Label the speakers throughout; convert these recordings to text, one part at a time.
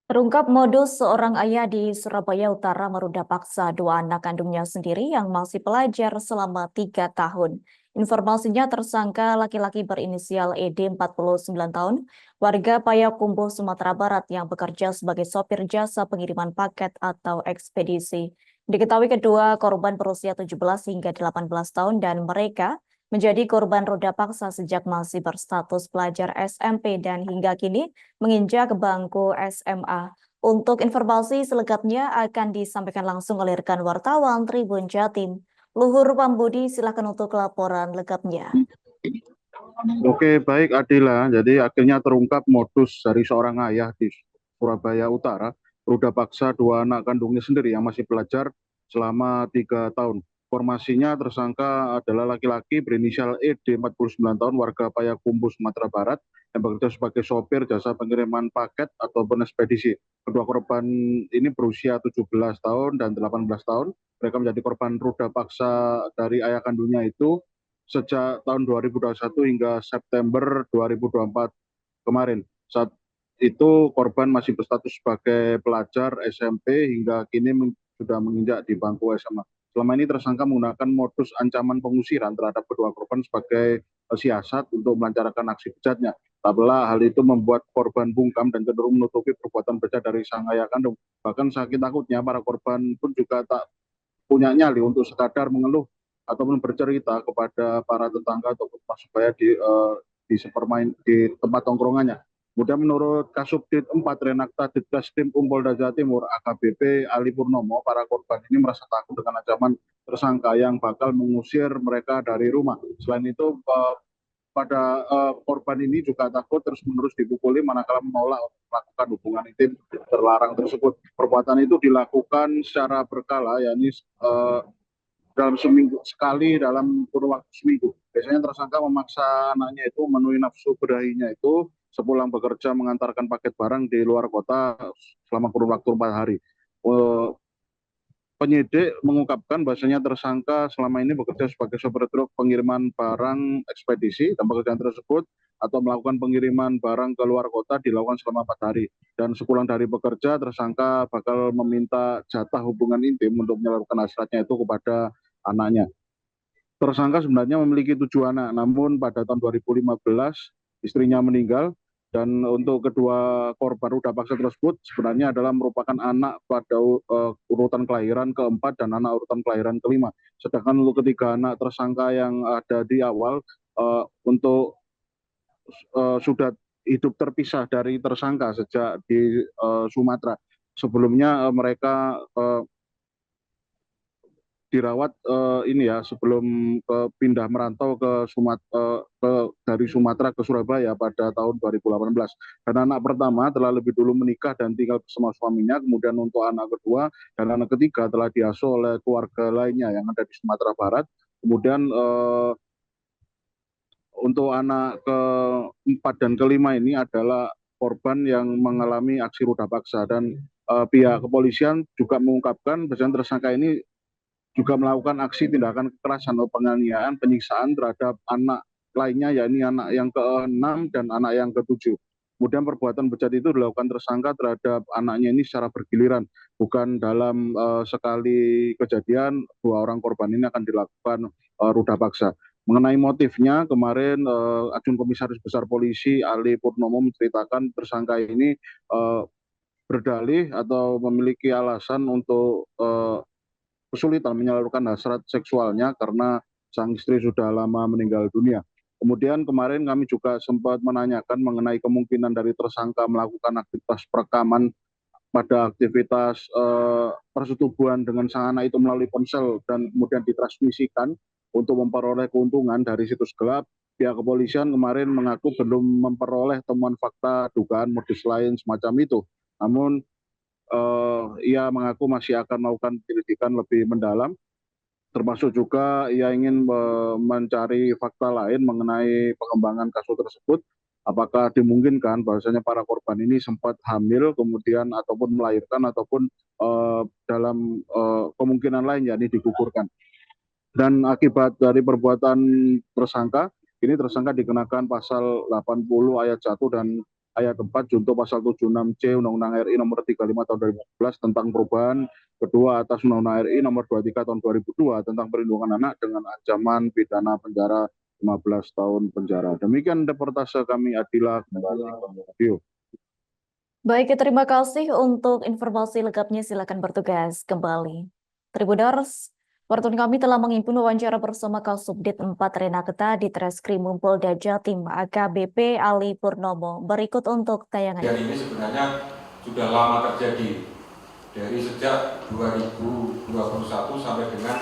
Speaker 1: Terungkap modus seorang ayah di Surabaya Utara meruda paksa dua anak kandungnya sendiri yang masih pelajar selama 3 tahun. Informasinya tersangka laki-laki berinisial ED 49 tahun, warga Payakumbuh, Sumatera Barat yang bekerja sebagai sopir jasa pengiriman paket atau ekspedisi. Diketahui kedua korban berusia 17 hingga 18 tahun dan mereka menjadi korban roda paksa sejak masih berstatus pelajar SMP dan hingga kini menginjak bangku SMA. Untuk informasi selengkapnya akan disampaikan langsung oleh rekan wartawan Tribun Jatim. Luhur Pambudi, silakan untuk laporan lengkapnya.
Speaker 2: Oke, baik Adila. Jadi akhirnya terungkap modus dari seorang ayah di Surabaya Utara, berudah paksa dua anak kandungnya sendiri yang masih belajar selama 3 tahun. Informasinya tersangka adalah laki-laki berinisial ED 49 tahun, warga Payakumbuh, Sumatera Barat, yang bekerja sebagai sopir jasa pengiriman paket ataupun ekspedisi. Kedua korban ini berusia 17 tahun dan 18 tahun. Mereka menjadi korban ruda paksa dari ayah kandungnya itu sejak tahun 2021 hingga September 2024 kemarin. Saat itu korban masih berstatus sebagai pelajar SMP hingga kini sudah menginjak di bangku SMA. Selama ini tersangka menggunakan modus ancaman pengusiran terhadap kedua korban sebagai siasat untuk melancarkan aksi bejatnya. Apabila hal itu membuat korban bungkam dan cenderung menutupi perbuatan bejat dari sang ayah kandung. Bahkan saking takutnya para korban pun juga tak punya nyali untuk sekadar mengeluh ataupun bercerita kepada para tetangga ataupun supaya di sepermain di tempat tongkrongannya. Kemudian menurut Kasubdit 4 Renakta Ditreskrim Polda Jawa Timur AKBP Ali Purnomo, para korban ini merasa takut dengan ancaman tersangka yang bakal mengusir mereka dari rumah. Selain itu, korban ini juga takut terus-menerus dipukuli manakala menolak melakukan hubungan intim terlarang tersebut. Perbuatan itu dilakukan secara berkala, yakni dalam seminggu sekali dalam kurun waktu seminggu. Biasanya tersangka memaksa anaknya itu memenuhi nafsu birahinya itu sepulang bekerja mengantarkan paket barang di luar kota selama kurun waktu 4 hari. Eh, Penyidik mengungkapkan bahasanya tersangka selama ini bekerja sebagai sopir truk pengiriman barang ekspedisi dan pekerjaan tersebut atau melakukan pengiriman barang ke luar kota dilakukan selama 4 hari. Dan sepulang dari bekerja, tersangka bakal meminta jatah hubungan intim untuk menyalurkan hasratnya itu kepada anaknya. Tersangka sebenarnya memiliki 7 anak, namun pada tahun 2015 istrinya meninggal dan untuk kedua korban ruda paksa tersebut sebenarnya adalah merupakan anak pada urutan kelahiran keempat dan anak urutan kelahiran kelima. Sedangkan untuk ketiga anak tersangka yang ada di awal sudah hidup terpisah dari tersangka sejak di Sumatera. Sebelumnya mereka dirawat ini ya sebelum pindah merantau dari Sumatera ke Surabaya pada tahun 2018. Dan anak pertama telah lebih dulu menikah dan tinggal bersama suaminya. Kemudian untuk anak kedua dan anak ketiga telah diasuh oleh keluarga lainnya yang ada di Sumatera Barat. Kemudian untuk anak keempat dan kelima ini adalah korban yang mengalami aksi ruda paksa dan pihak kepolisian juga mengungkapkan bahwa tersangka ini juga melakukan aksi tindakan kekerasan atau penganiayaan, penyiksaan terhadap anak lainnya, yakni anak yang ke-6 dan anak yang ke-7. Kemudian perbuatan bejat itu dilakukan tersangka terhadap anaknya ini secara bergiliran, bukan dalam sekali kejadian dua orang korban ini akan dilakukan ruda paksa. Mengenai motifnya, kemarin Adjun Komisaris Besar Polisi Ali Purnomo menceritakan tersangka ini berdalih atau memiliki alasan untuk kesulitan menyalurkan hasrat seksualnya karena sang istri sudah lama meninggal dunia. Kemudian kemarin kami juga sempat menanyakan mengenai kemungkinan dari tersangka melakukan aktivitas perekaman pada aktivitas persetubuhan dengan sang anak itu melalui ponsel dan kemudian ditransmisikan untuk memperoleh keuntungan dari situs gelap. Pihak kepolisian kemarin mengaku belum memperoleh temuan fakta dugaan modus lain semacam itu. Namun ia mengaku masih akan melakukan penyelidikan lebih mendalam, termasuk juga ia ingin mencari fakta lain mengenai pengembangan kasus tersebut. Apakah dimungkinkan bahwasanya para korban ini sempat hamil kemudian ataupun melahirkan ataupun dalam kemungkinan lain yakni digugurkan. Dan akibat dari perbuatan tersangka, ini tersangka dikenakan pasal 80 ayat 1 dan ayat 4 junto pasal 76C Undang-Undang RI nomor 35 tahun 2011 tentang perubahan kedua atas Undang-Undang RI nomor 23 tahun 2002 tentang perlindungan anak dengan ancaman pidana penjara 15 tahun penjara. Demikian reportase kami, Adila, kembali ke studio.
Speaker 1: Baik, terima kasih untuk informasi lengkapnya. Silakan bertugas kembali. Tribuners, wartawan kami telah menghimpun wawancara bersama Kasubdit 4 Renakta di Treskrimum Polda Jatim AKBP Ali Purnomo. Berikut untuk tayangan.
Speaker 3: Dan ini sebenarnya sudah lama terjadi dari sejak 2021 sampai dengan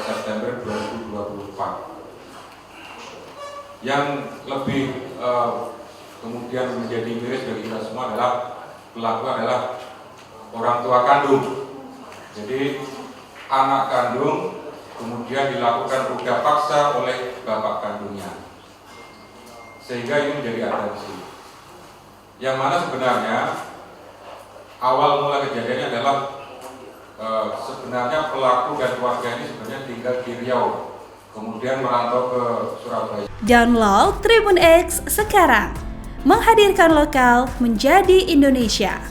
Speaker 3: September 2024. Yang lebih kemudian menjadi miris bagi kita semua adalah pelaku adalah orang tua kandung. Jadi anak kandung kemudian dilakukan ruda paksa oleh bapak kandungnya, sehingga ini menjadi atensi. Yang mana sebenarnya awal mula kejadiannya adalah sebenarnya pelaku dan keluarga ini sebenarnya tinggal di Riau, kemudian merantau ke Surabaya.
Speaker 4: Download Tribun X sekarang, menghadirkan lokal menjadi Indonesia.